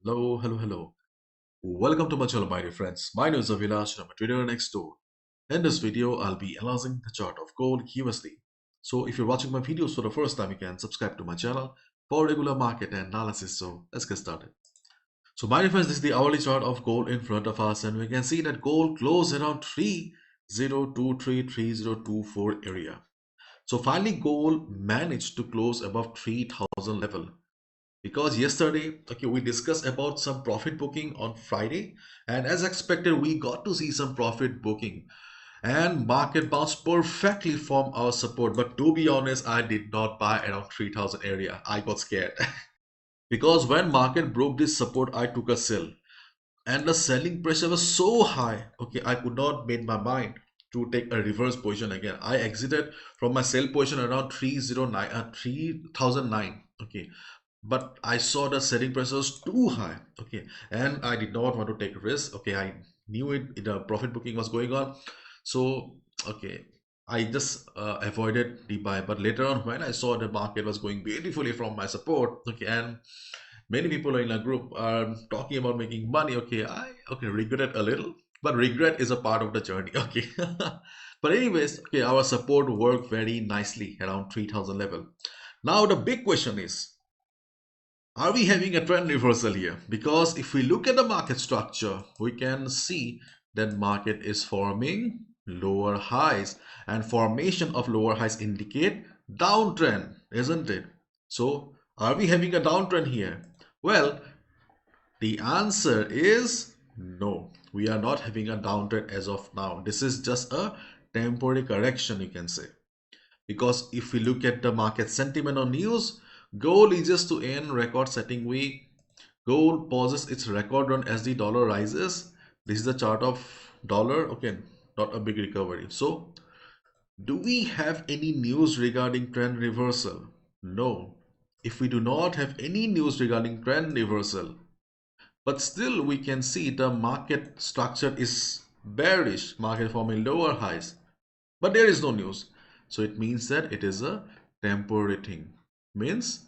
Hello. Welcome to my channel, my dear friends. My name is Avilash and I'm a trader next door. In this video, I'll be analyzing the chart of gold USD. So if you're watching my videos for the first time, you can subscribe to my channel for regular market analysis. So let's get started. So my dear friends, this is the hourly chart of gold in front of us, and we can see that gold closed around 3023-3024 area. So finally, gold managed to close above 3000 level. Because yesterday, okay, we discussed about some profit booking on Friday, and as expected, we got to see some profit booking, and market bounced perfectly from our support. But to be honest, I did not buy around 3000 area. I got scared because when market broke this support, I took a sell, and the selling pressure was so high. Okay, I could not make my mind to take a reverse position again. I exited from my sell position around 309 3009. Okay, but I saw the selling price was too high. Okay, and I did not want to take risk. Okay, I knew it, the profit booking was going on, so okay, I just avoided the buy. But later on, when I saw the market was going beautifully from my support, okay, and many people in a group are talking about making money. Okay, I regret a little, but regret is a part of the journey. Okay, but anyways, okay, our support worked very nicely around 3000 level. Now the big question is, are we having a trend reversal here? Because if we look at the market structure, we can see that market is forming lower highs, and formation of lower highs indicate downtrend, isn't it? So are we having a downtrend here? Well, the answer is no. We are not having a downtrend as of now. This is just a temporary correction, you can say. Because if we look at the market sentiment on news, gold is just to end record setting week. Gold pauses its record run as the dollar rises. This is the chart of dollar. Okay, not a big recovery. So do we have any news regarding trend reversal? No. If we do not have any news regarding trend reversal, but still we can see the market structure is bearish, market forming lower highs, but there is no news, so it means that it is a temporary thing, means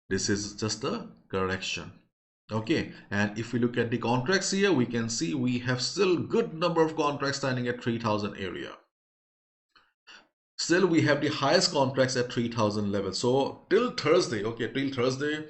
this is just a correction. Okay, and if we look at the contracts here, we can see we have still good number of contracts standing at 3000 area. Still we have the highest contracts at 3000 level. So till Thursday, okay, till Thursday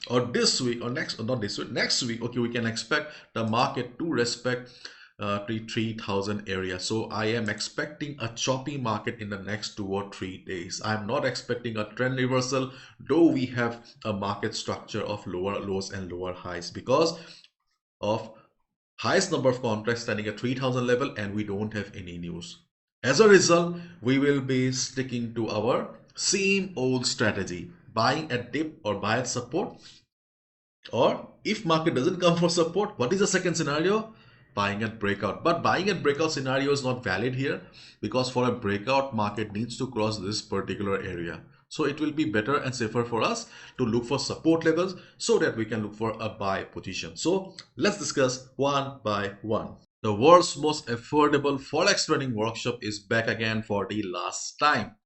or this week or next, or not this week, next week, okay, we can expect the market to respect the 3000 area. So I am expecting a choppy market in the next 2 or 3 days. I'm not expecting a trend reversal, though we have a market structure of lower lows and lower highs because of highest number of contracts standing at 3000 level, and we don't have any news. As a result, we will be sticking to our same old strategy, buying at dip or buy at support. Or if market doesn't come for support, what is the second scenario? Buying at breakout. But buying at breakout scenario is not valid here because for a breakout, market needs to cross this particular area. So it will be better and safer for us to look for support levels so that we can look for a buy position. So let's discuss one by one. The world's most affordable Forex trading workshop is back again for the last time.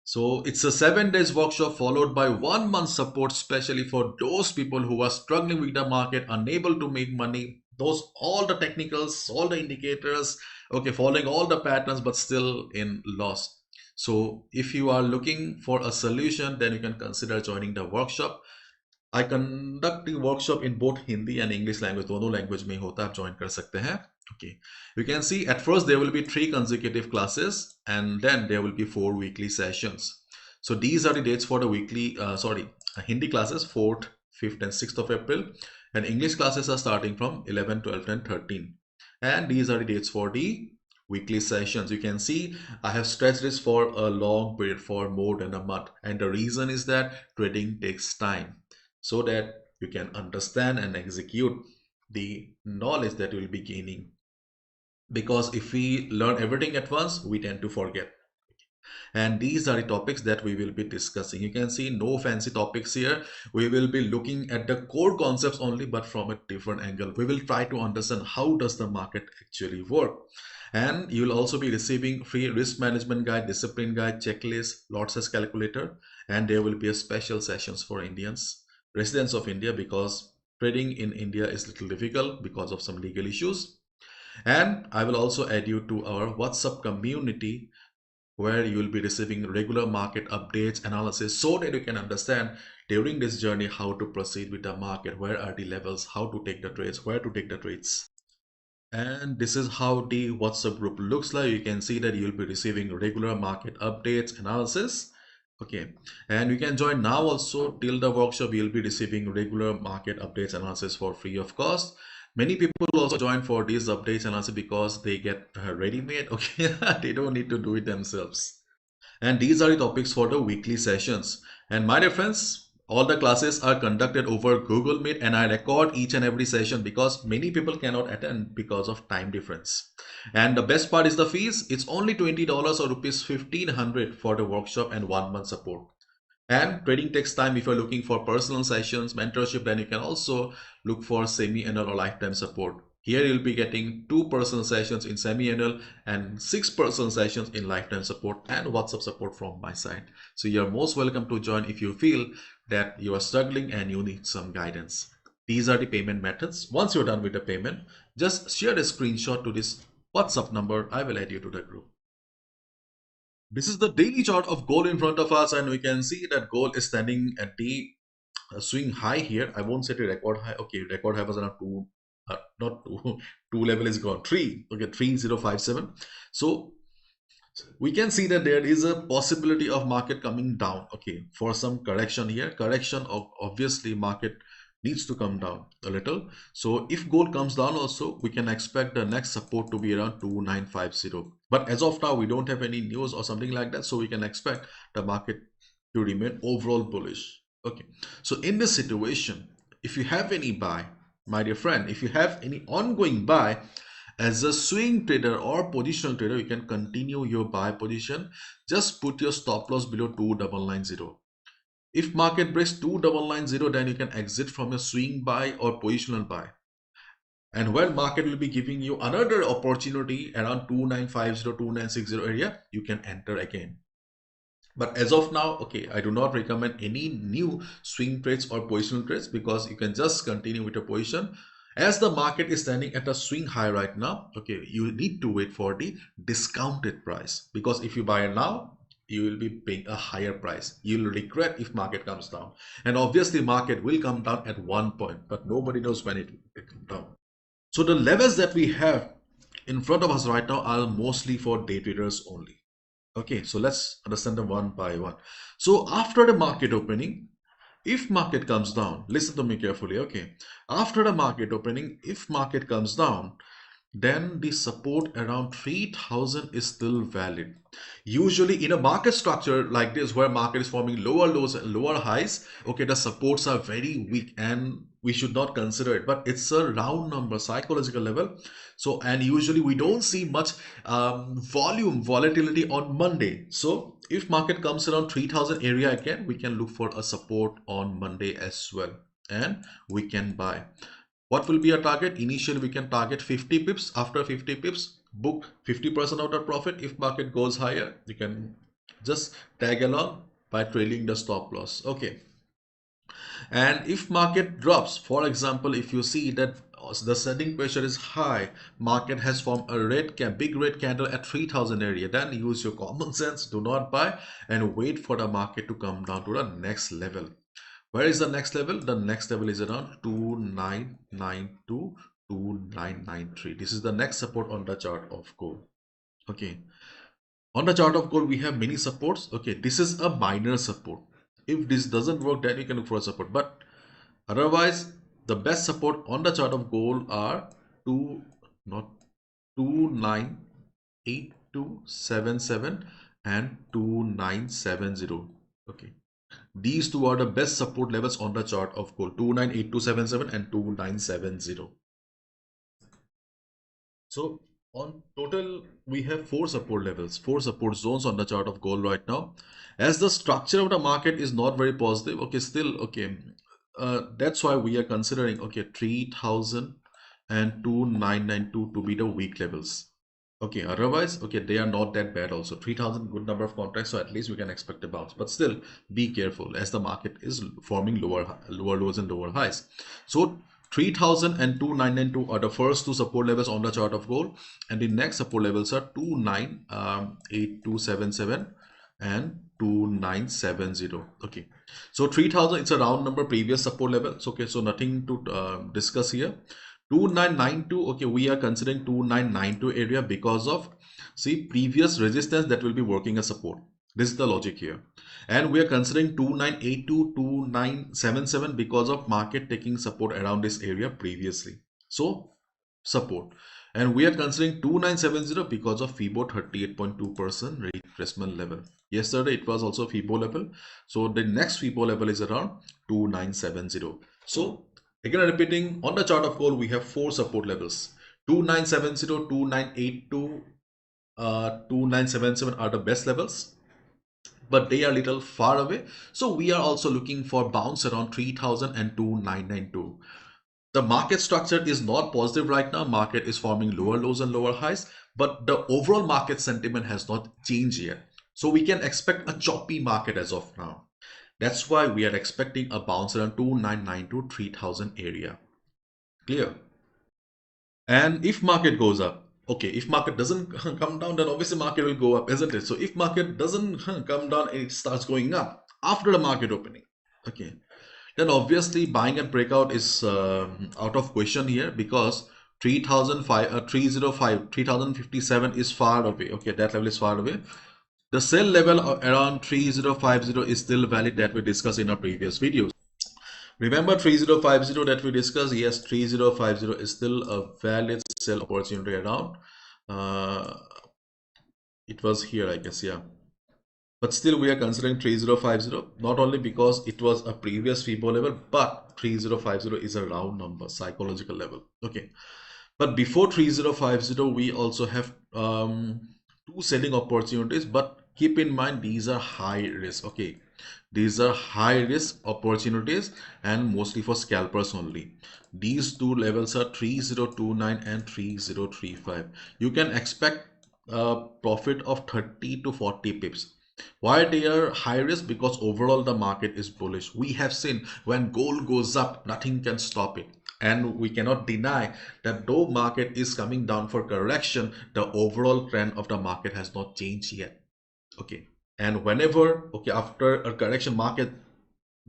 So it's a 7 days workshop followed by 1 month support, especially for those people who are struggling with the market, unable to make money. Those all the technicals, all the indicators, okay, following all the patterns, but still in loss. So if you are looking for a solution, then you can consider joining the workshop. I conduct the workshop in both Hindi and English language. दोनों language में होता है, आप join कर सकते हैं. Okay, you can see at first there will be 3 consecutive classes and then there will be 4 weekly sessions. So these are the dates for the weekly, Hindi classes 4th, 5th and 6th of April, and English classes are starting from 11, 12 and 13. And these are the dates for the weekly sessions. You can see I have stretched this for a long period, for more than a month, and the reason is that trading takes time so that you can understand and execute the knowledge that you will be gaining, because if we learn everything at once we tend to forget. And these are the topics that we will be discussing. You can see no fancy topics here. We will be looking at the core concepts only, but from a different angle. We will try to understand how does the market actually work. And you will also be receiving free risk management guide, discipline guide, checklist, lot size calculator, and there will be a special sessions for Indians, residents of India, because trading in India is little difficult because of some legal issues. And I will also add you to our WhatsApp community where you will be receiving regular market updates, analysis, so that you can understand during this journey how to proceed with the market, where are the levels, how to take the trades, where to take the trades. And this is how the WhatsApp group looks like. You can see that you'll be receiving regular market updates, analysis. Okay, and you can join now also till the workshop. You'll be receiving regular market updates, analysis for free of cost. Many people also join for these updates and also because they get ready-made. Okay, they don't need to do it themselves. And these are the topics for the weekly sessions. And my dear friends, all the classes are conducted over Google Meet and I record each and every session because many people cannot attend because of time difference. And the best part is the fees. It's only $20 or rupees 1500 for the workshop and 1 month support. And trading takes time. If you're looking for personal sessions, mentorship, then you can also look for semi-annual or lifetime support. Here you'll be getting 2 personal sessions in semi-annual and 6 personal sessions in lifetime support and WhatsApp support from my side. So you're most welcome to join if you feel that you are struggling and you need some guidance. These are the payment methods. Once you're done with the payment, just share a screenshot to this WhatsApp number. I will add you to the group. This is the daily chart of gold in front of us, and we can see that gold is standing at the swing high here. I won't say the record high. Okay, record high was around two, not two, two level is gone. Three, okay, 3057. So we can see that there is a possibility of market coming down, okay, for some correction here. Correction of obviously market needs to come down a little. So if gold comes down also, we can expect the next support to be around 2950. But as of now, we don't have any news or something like that, so we can expect the market to remain overall bullish. Okay, so in this situation, if you have any buy, my dear friend, if you have any ongoing buy, as a swing trader or positional trader, you can continue your buy position. Just put your stop loss below 2990. If market breaks 2990, then you can exit from your swing buy or positional buy. And when market will be giving you another opportunity around 2950, 2960 area, you can enter again. But as of now, okay, I do not recommend any new swing trades or positional trades because you can just continue with your position. As the market is standing at a swing high right now, okay, you need to wait for the discounted price because if you buy now, you will be paying a higher price. You'll regret if market comes down. And obviously market will come down at one point, but nobody knows when it will come down. So the levels that we have in front of us right now are mostly for day traders only. Okay, so let's understand them one by one. So after the market opening, if market comes down, listen to me carefully, okay? After the market opening, if market comes down, then the support around 3000 is still valid. Usually in a market structure like this where market is forming lower lows and lower highs, okay, the supports are very weak and we should not consider it, but it's a round number, psychological level. So and usually we don't see much volume volatility on Monday. So if market comes around 3000 area again, we can look for a support on Monday as well and we can buy. What will be our target? Initially, we can target 50 pips. After 50 pips, book 50% of the profit. If market goes higher, you can just tag along by trailing the stop loss. Okay. And if market drops, for example, if you see that the selling pressure is high, market has formed a big red candle at 3000 area, then use your common sense, do not buy and wait for the market to come down to the next level. Where is the next level? The next level is around 2992, 2993. This is the next support on the chart of gold. Okay. On the chart of gold, we have many supports. Okay. This is a minor support. If this doesn't work, then you can look for a support. But otherwise, the best support on the chart of gold are not 298277 and 2970. Okay. These two are the best support levels on the chart of gold, 298277 and 2970. So on total, we have four support levels, four support zones on the chart of gold right now. As the structure of the market is not very positive, okay, still, okay, that's why we are considering, okay, 3000 and 2992 to be the weak levels. Okay, otherwise, okay, they are not that bad also. 3,000 good number of contracts, so at least we can expect a bounce. But still, be careful as the market is forming lower lows and lower highs. So 3,000 and 2,992 are the first two support levels on the chart of gold, and the next support levels are 298277 and 2970. Okay, so 3,000, it's a round number, previous support levels. Okay, so nothing to discuss here. 2992, okay, we are considering 2992 area because of, see, previous resistance that will be working as support. This is the logic here. And we are considering 2982, 2977 because of market taking support around this area previously. So support. And we are considering 2970 because of FIBO 38.2% retracement level. Yesterday it was also FIBO level. So the next FIBO level is around 2970. So again, repeating, on the chart of gold, we have four support levels. 2970, 2982, 2977 are the best levels, but they are a little far away. So we are also looking for bounce around 3000 and 2992. The market structure is not positive right now. Market is forming lower lows and lower highs, but the overall market sentiment has not changed yet. So we can expect a choppy market as of now. That's why we are expecting a bounce around 2992 to 3000 area. Clear? And if market goes up, okay, if market doesn't come down, then obviously market will go up, isn't it? So if market doesn't come down, it starts going up after the market opening. Okay, then obviously buying and breakout is out of question here, because 3057 is far away. Okay, that level is far away. The sell level around 3050 is still valid, that we discussed in our previous videos. Remember 3050 that we discussed? Yes, 3050 is still a valid sell opportunity around. It was here, I guess, yeah. But still we are considering 3050, not only because it was a previous FIBO level, but 3050 is a round number, psychological level. Okay. But before 3050, we also have two selling opportunities, but keep in mind these are high risk. Okay, these are high risk opportunities and mostly for scalpers only. These two levels are 3029 and 3035. You can expect a profit of 30 to 40 pips. Why they are high risk? Because overall the market is bullish. We have seen when gold goes up, nothing can stop it. And we cannot deny that though market is coming down for correction, the overall trend of the market has not changed yet. Okay. And whenever, okay, after a correction, market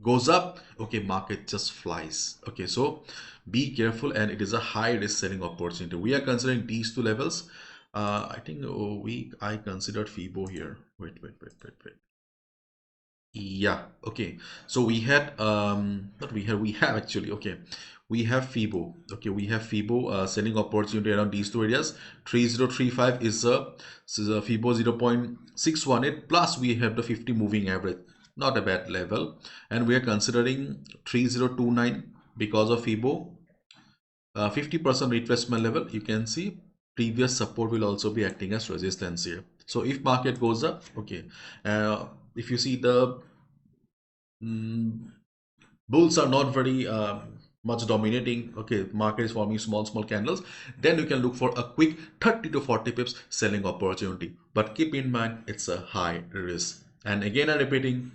goes up, okay, market just flies. Okay, so be careful, and it is a high risk selling opportunity. We are considering these two levels. I think I considered FIBO here. Wait. Yeah, okay. So we had not we have actually, okay. We have FIBO. Okay, we have FIBO selling opportunity around these two areas. 3035 is a FIBO 0.618, plus we have the 50 moving average. Not a bad level. And we are considering 3029 because of FIBO 50% retracement level. You can see previous support will also be acting as resistance here. So if market goes up, okay, if you see the bulls are not very much dominating, okay, market is forming small candles, then you can look for a quick 30 to 40 pips selling opportunity. But keep in mind, it's a high risk. And again, I'm repeating,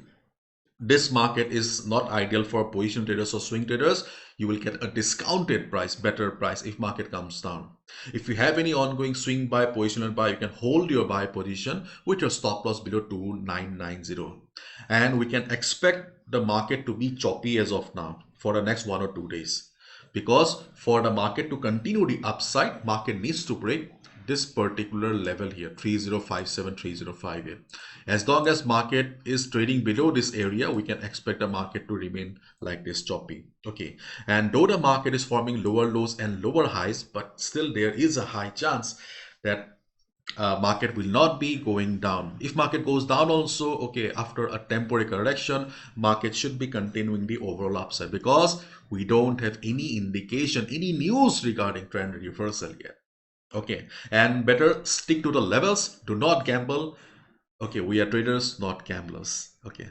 this market is not ideal for position traders or swing traders. You will get a discounted price, better price if market comes down. If you have any ongoing swing buy, positional buy, you can hold your buy position with your stop loss below 2990. And we can expect the market to be choppy as of now for the next 1 or 2 days. Because for the market to continue the upside, market needs to break this particular level here, 3057, 3058. As long as market is trading below this area, we can expect the market to remain like this, choppy. Okay, and though the market is forming lower lows and lower highs, but still there is a high chance that market will not be going down. If market goes down also, okay, after a temporary correction, market should be continuing the overall upside, because we don't have any indication, any news regarding trend reversal yet. Okay, and better stick to the levels. Do not gamble. Okay, we are traders, not gamblers. Okay,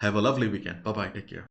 have a lovely weekend. Bye bye. Take care.